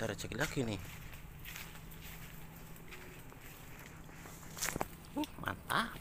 ada rezeki lagi nih. Mantap.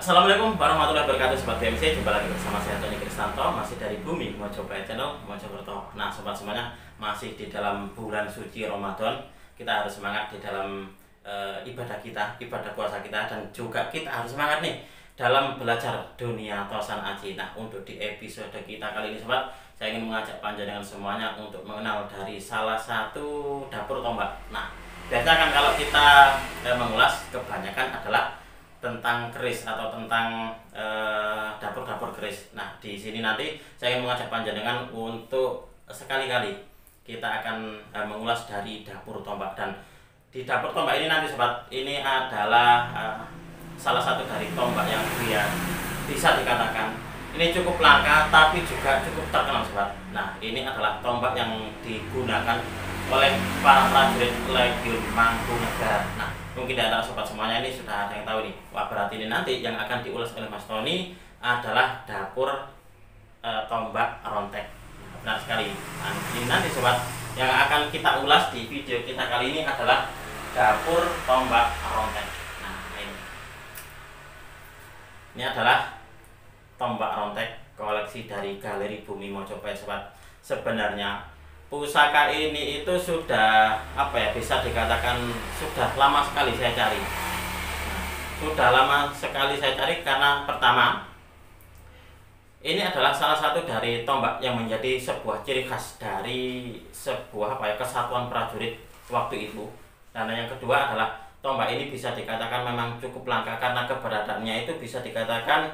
Assalamualaikum warahmatullahi wabarakatuh Sobat BMC, jumpa lagi bersama saya Tony Kristanto, masih dari Bumi Mojokerto Channel Mojokerto. Nah sobat semuanya, masih di dalam bulan suci Ramadan. Kita harus semangat di dalam ibadah kita, ibadah puasa kita, dan juga kita harus semangat nih dalam belajar dunia Tosan Aji. Nah untuk di episode kita kali ini sobat, saya ingin mengajak panjenengan semuanya untuk mengenal dari salah satu dapur tombak. Nah biasa kan kalau kita mengulas, kebanyakan adalah tentang keris atau tentang dapur-dapur keris. Nah, di sini nanti saya ingin mengajak panjenengan untuk sekali-kali kita akan mengulas dari dapur tombak. Dan di dapur tombak ini nanti sobat, ini adalah salah satu dari tombak yang bisa dikatakan ini cukup langka tapi juga cukup terkenal sobat. Nah, ini adalah tombak yang digunakan oleh para prajurit Legiun Mangkunagaran. Nah, mungkin di antara sobat semuanya ini sudah ada yang tahu nih. Wah, berarti ini nanti yang akan diulas oleh Mas Tony adalah dapur tombak rontek. Benar sekali. Nah, ini nanti sobat yang akan kita ulas di video kita kali ini adalah dapur tombak rontek. Nah, ini adalah tombak rontek koleksi dari Galeri Bumi Mojokerto sobat. Sebenarnya pusaka ini itu sudah bisa dikatakan sudah lama sekali saya cari. Nah, sudah lama sekali saya cari karena pertama ini adalah salah satu dari tombak yang menjadi sebuah ciri khas dari sebuah kesatuan prajurit waktu itu. Dan yang kedua adalah tombak ini bisa dikatakan memang cukup langka karena keberadaannya itu bisa dikatakan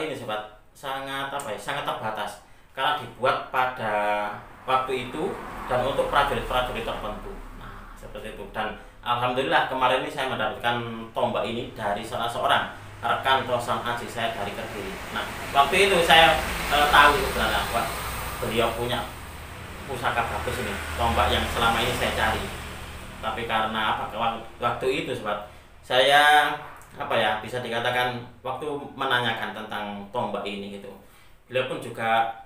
ini sobat sangat sangat terbatas karena dibuat pada waktu itu dan untuk prajurit-prajurit tertentu. Nah, seperti itu. Dan alhamdulillah kemarin ini saya mendapatkan tombak ini dari salah seorang rekan Tosan Aji saya dari Kediri. Nah, waktu itu saya tahu sebenarnya beliau punya pusaka bagus ini, tombak yang selama ini saya cari. Tapi karena waktu itu sobat, saya bisa dikatakan waktu menanyakan tentang tombak ini gitu. Beliau pun juga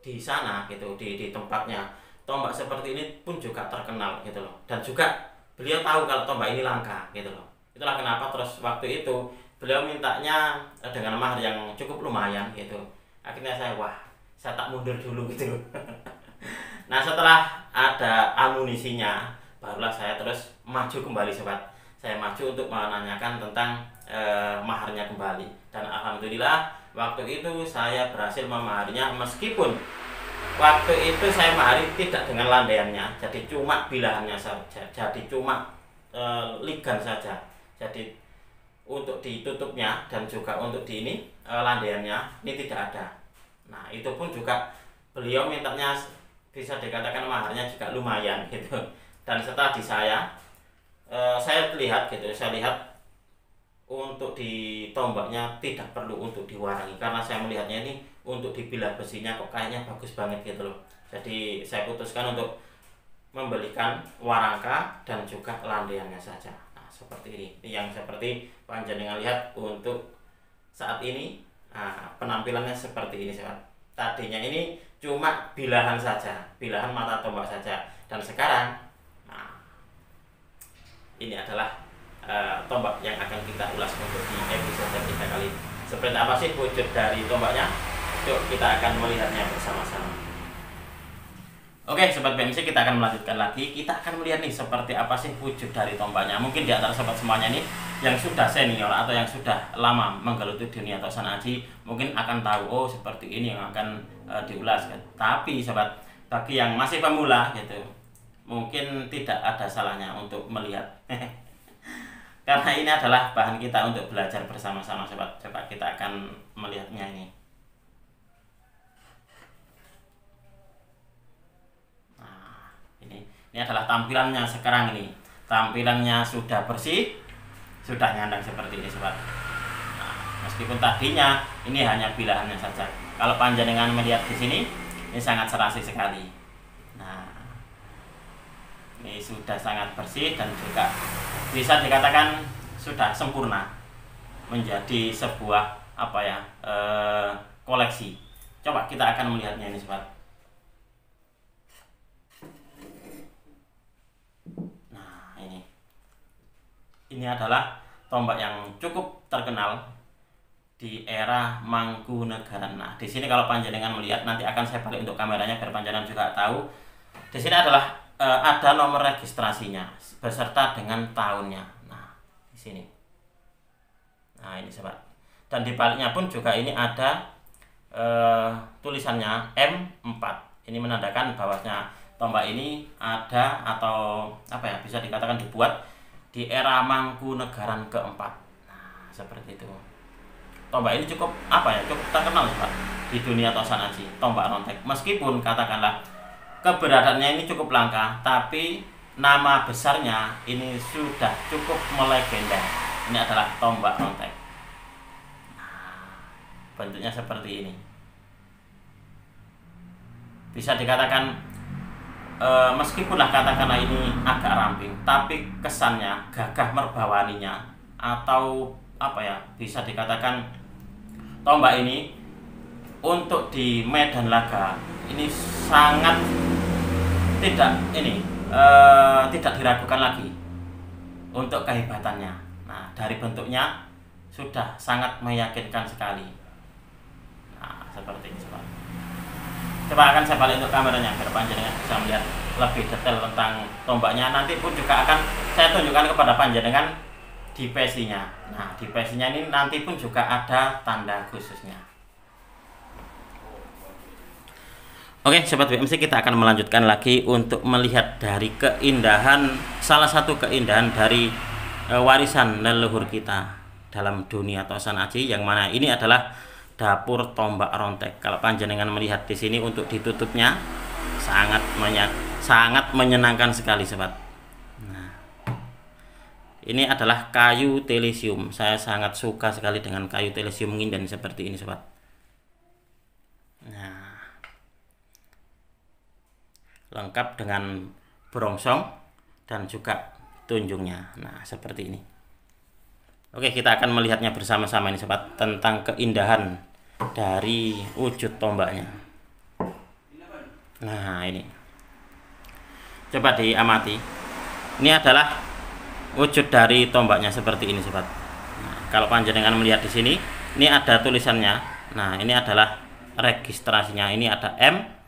di sana gitu, di tempatnya tombak seperti ini pun juga terkenal gitu loh, dan juga beliau tahu kalau tombak ini langka gitu loh. Itulah kenapa terus waktu itu beliau mintanya dengan mahar yang cukup lumayan gitu. Akhirnya saya tak mundur dulu gitu. Nah setelah ada amunisinya barulah saya terus maju kembali sobat. Saya maju untuk menanyakan tentang maharnya kembali, dan alhamdulillah waktu itu saya berhasil memaharinya, meskipun waktu itu saya mahari tidak dengan landaiannya, jadi cuma bilahannya saja, jadi cuma ligan saja. Jadi untuk ditutupnya dan juga untuk di ini landaiannya ini tidak ada. Nah itu pun juga beliau mintanya bisa dikatakan maharnya juga lumayan gitu. Dan setelah saya lihat gitu, saya lihat untuk di tombaknya tidak perlu untuk diwarangi karena saya melihatnya ini untuk dibilah besinya kok kayaknya bagus banget gitu loh. Jadi saya putuskan untuk membelikan warangka dan juga landaiannya saja. Nah, seperti ini yang seperti panjenengan lihat untuk saat ini. Nah, penampilannya seperti ini sobat. Tadinya ini cuma bilahan saja, bilahan mata tombak saja, dan sekarang ini adalah tombak yang akan kita ulas untuk di episode kita kali ini. Seperti apa sih wujud dari tombaknya? Yuk kita akan melihatnya bersama-sama. Oke sobat BMC, kita akan melanjutkan lagi. Kita akan melihat nih seperti apa sih wujud dari tombaknya. Mungkin di antara sobat semuanya nih yang sudah senior atau yang sudah lama menggeluti dunia Tosan Aji mungkin akan tahu seperti ini yang akan diulas kan. Tapi sobat, bagi yang masih pemula gitu, mungkin tidak ada salahnya untuk melihat karena ini adalah bahan kita untuk belajar bersama-sama sobat. Coba kita akan melihatnya ini. Nah, ini adalah tampilannya sekarang ini. Tampilannya sudah bersih, sudah nyandang seperti ini sobat. Nah, meskipun tadinya ini hanya bilahannya saja. Kalau panjenengan melihat di sini, ini sangat serasi sekali. Nah, ini sudah sangat bersih dan juga bisa dikatakan sudah sempurna menjadi sebuah koleksi. Coba kita akan melihatnya ini sobat. Nah, ini adalah tombak yang cukup terkenal di era Mangkunegaran. Nah, di sini kalau panjenengan melihat, nanti akan saya balik untuk kameranya biar panjenengan juga tahu. Di sini adalah ada nomor registrasinya beserta dengan tahunnya. Nah, di sini. Nah, ini sobat. Dan di baliknya pun juga ini ada tulisannya M4. Ini menandakan bahwasanya tombak ini ada atau bisa dikatakan dibuat di era Mangkunegaran keempat. Nah, seperti itu. Tombak ini cukup cukup terkenal sobat di dunia tosan aji, tombak rontek. Meskipun katakanlah keberadaannya ini cukup langka, tapi nama besarnya ini sudah cukup melegenda. Ini adalah tombak rontek. Nah, bentuknya seperti ini. Bisa dikatakan meskipunlah katakanlah ini agak ramping, tapi kesannya, gagah merbawaninya, atau bisa dikatakan tombak ini untuk di medan laga ini sangat tidak diragukan lagi untuk kehebatannya. Nah, dari bentuknya sudah sangat meyakinkan sekali. Nah, seperti ini sobat. Coba akan saya balik untuk kameranya biar panjenengan bisa melihat lebih detail tentang tombaknya. Nanti pun juga akan saya tunjukkan kepada panjenengan di pesinya. Nah, di pesinya ini nanti pun juga ada tanda khususnya. Oke, sobat BMC, kita akan melanjutkan lagi untuk melihat dari keindahan, salah satu keindahan dari warisan leluhur kita dalam dunia tosan aji, yang mana ini adalah dapur tombak rontek. Kalau panjenengan melihat di sini untuk ditutupnya sangat menyenangkan sekali sobat. Nah, ini adalah kayu telesium. Saya sangat suka sekali dengan kayu telesium nginden seperti ini sobat. Nah, lengkap dengan brongsong dan juga tunjungnya. Nah, seperti ini. Oke, kita akan melihatnya bersama-sama ini sobat, tentang keindahan dari wujud tombaknya. Nah, ini coba diamati. Ini adalah wujud dari tombaknya seperti ini sobat. Nah, kalau panjenengan melihat di sini, ini ada tulisannya. Nah, ini adalah registrasinya. Ini ada M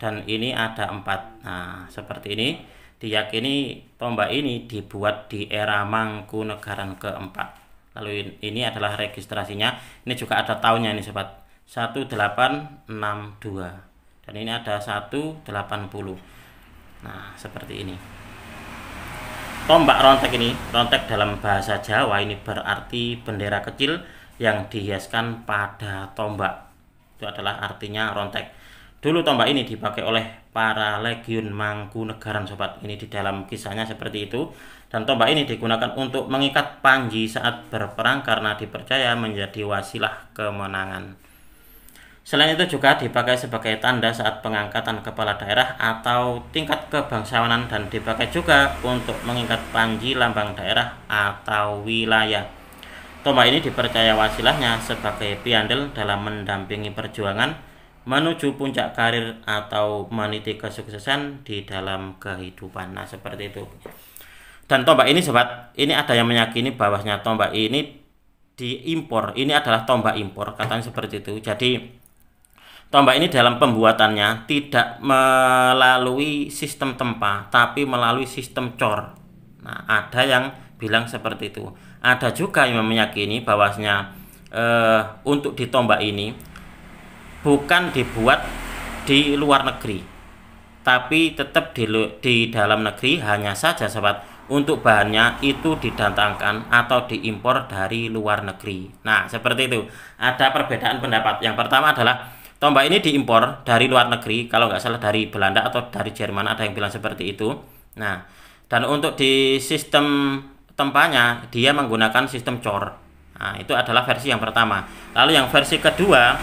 dan ini ada 4. Nah, seperti ini. Diyakini tombak ini dibuat di era Mangkunegaran keempat. Lalu ini adalah registrasinya. Ini juga ada tahunnya ini sobat, 1862. Dan ini ada 180. Nah, seperti ini. Tombak rontek ini, rontek dalam bahasa Jawa ini berarti bendera kecil yang dihiaskan pada tombak. Itu adalah artinya rontek. Dulu tombak ini dipakai oleh para legiun Mangkunegaran sobat. Ini di dalam kisahnya seperti itu. Dan tombak ini digunakan untuk mengikat panji saat berperang karena dipercaya menjadi wasilah kemenangan. Selain itu juga dipakai sebagai tanda saat pengangkatan kepala daerah atau tingkat kebangsawanan, dan dipakai juga untuk mengikat panji lambang daerah atau wilayah. Tombak ini dipercaya wasilahnya sebagai piandel dalam mendampingi perjuangan menuju puncak karir atau meniti kesuksesan di dalam kehidupan. Nah, seperti itu. Dan tombak ini sobat, ini ada yang meyakini bahwasanya tombak ini diimpor. Ini adalah tombak impor, katanya seperti itu. Jadi tombak ini dalam pembuatannya tidak melalui sistem tempa, tapi melalui sistem cor. Nah, ada yang bilang seperti itu. Ada juga yang meyakini bahwasanya untuk di tombak ini bukan dibuat di luar negeri, tapi tetap di dalam negeri. Hanya saja sobat, untuk bahannya itu didatangkan atau diimpor dari luar negeri. Nah, seperti itu. Ada perbedaan pendapat. Yang pertama adalah tombak ini diimpor dari luar negeri, kalau nggak salah dari Belanda atau dari Jerman, ada yang bilang seperti itu. Nah, dan untuk di sistem tempanya dia menggunakan sistem cor. Nah, itu adalah versi yang pertama. Lalu yang versi kedua,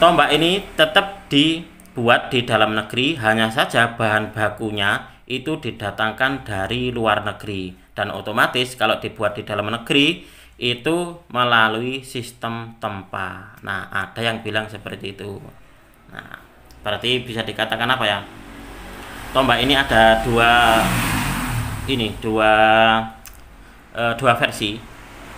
tombak ini tetap dibuat di dalam negeri, hanya saja bahan bakunya itu didatangkan dari luar negeri, dan otomatis kalau dibuat di dalam negeri itu melalui sistem tempa. Nah, ada yang bilang seperti itu. Nah, berarti bisa dikatakan apa ya? Tombak ini ada dua versi,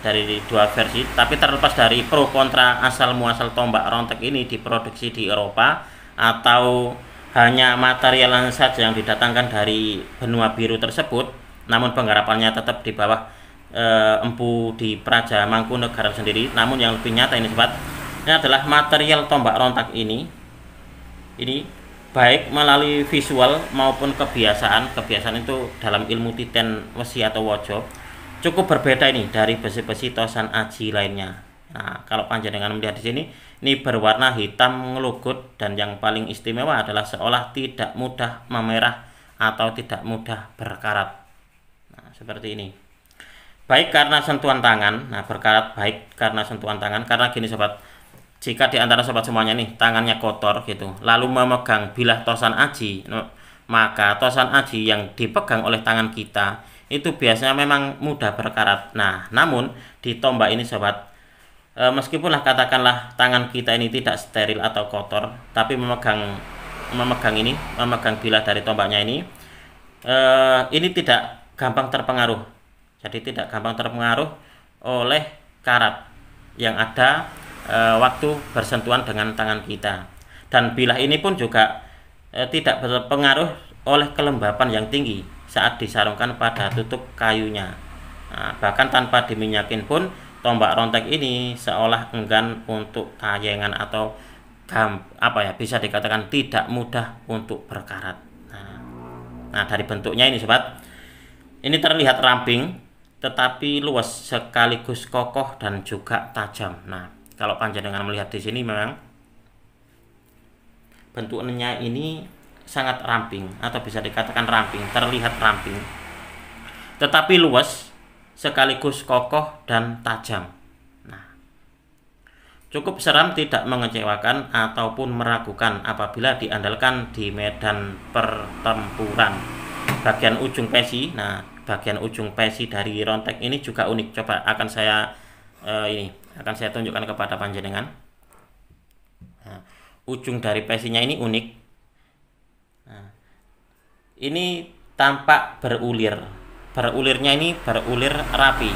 dari dua versi, tapi terlepas dari pro kontra asal muasal tombak rontek ini diproduksi di Eropa atau hanya material saja yang didatangkan dari benua biru tersebut, namun penggarapannya tetap di bawah Empu di Praja Mangkunegaran sendiri. Namun yang lebih nyata ini sobat, ini adalah material tombak rontak ini baik melalui visual maupun kebiasaan itu dalam ilmu titen wesi atau wojo cukup berbeda ini dari besi-besi tosan aji lainnya. Nah, kalau panjenengan melihat di sini, ini berwarna hitam ngelugut, dan yang paling istimewa adalah seolah tidak mudah memerah atau tidak mudah berkarat. Nah, seperti ini. Baik karena sentuhan tangan, berkarat baik karena sentuhan tangan, karena gini sobat, jika di antara sobat semuanya nih tangannya kotor gitu, lalu memegang bilah tosan aji, maka tosan aji yang dipegang oleh tangan kita itu biasanya memang mudah berkarat. Nah, namun di tombak ini sobat, meskipunlah katakanlah tangan kita ini tidak steril atau kotor, tapi memegang bilah dari tombaknya ini tidak gampang terpengaruh. Jadi tidak gampang terpengaruh oleh karat yang ada waktu bersentuhan dengan tangan kita. Dan bilah ini pun juga tidak berpengaruh oleh kelembapan yang tinggi saat disarungkan pada tutup kayunya. Nah, bahkan tanpa diminyakin pun tombak rontek ini seolah enggan untuk tayengan atau bisa dikatakan tidak mudah untuk berkarat. Nah, dari bentuknya ini sobat, ini terlihat ramping tetapi luas sekaligus kokoh dan juga tajam. Nah, kalau panjenengan melihat di sini memang bentuknya ini sangat ramping atau bisa dikatakan ramping, terlihat ramping tetapi luas sekaligus kokoh dan tajam. Nah, cukup seram, tidak mengecewakan ataupun meragukan apabila diandalkan di medan pertempuran. Bagian ujung pesi dari rontek ini juga unik. Coba akan saya tunjukkan kepada panjenengan. Nah, ujung dari pesinya ini unik. Nah, ini tampak berulir. Berulirnya ini berulir rapi.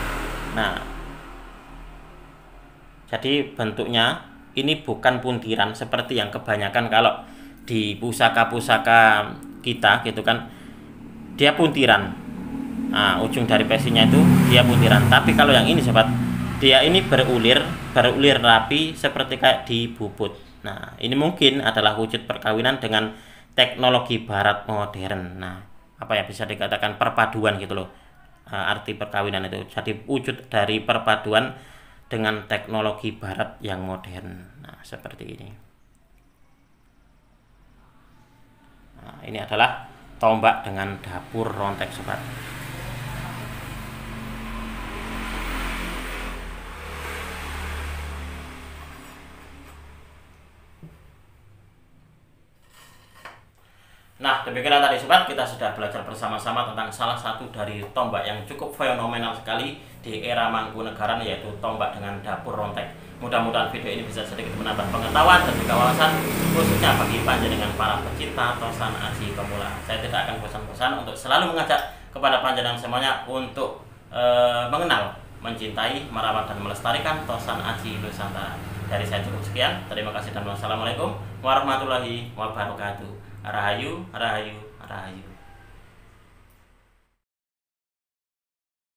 Nah, jadi bentuknya ini bukan puntiran seperti yang kebanyakan kalau di pusaka-pusaka kita gitu kan, dia puntiran. Nah, ujung dari pesinya itu dia puntiran. Tapi kalau yang ini sobat, dia ini berulir rapi seperti kayak di bubut. Nah, ini mungkin adalah wujud perkawinan dengan teknologi barat modern. Nah, bisa dikatakan perpaduan gitu loh, arti perkawinan itu. Jadi wujud dari perpaduan dengan teknologi barat yang modern. Nah, seperti ini. Nah, ini adalah tombak dengan dapur rontek sobat. Nah, demikian tadi sobat, kita sudah belajar bersama-sama tentang salah satu dari tombak yang cukup fenomenal sekali di era Mangkunegaran, yaitu tombak dengan dapur rontek. Mudah-mudahan video ini bisa sedikit menambah pengetahuan dan juga wawasan, khususnya bagi panjenengan para pecinta tosan aji pemula. Saya tidak akan bosan-bosan untuk selalu mengajak kepada panjenengan semuanya untuk mengenal, mencintai, merawat dan melestarikan tosan aji Nusantara. Dari saya cukup sekian. Terima kasih dan wassalamualaikum warahmatullahi wabarakatuh. Rahayu, rahayu, rahayu.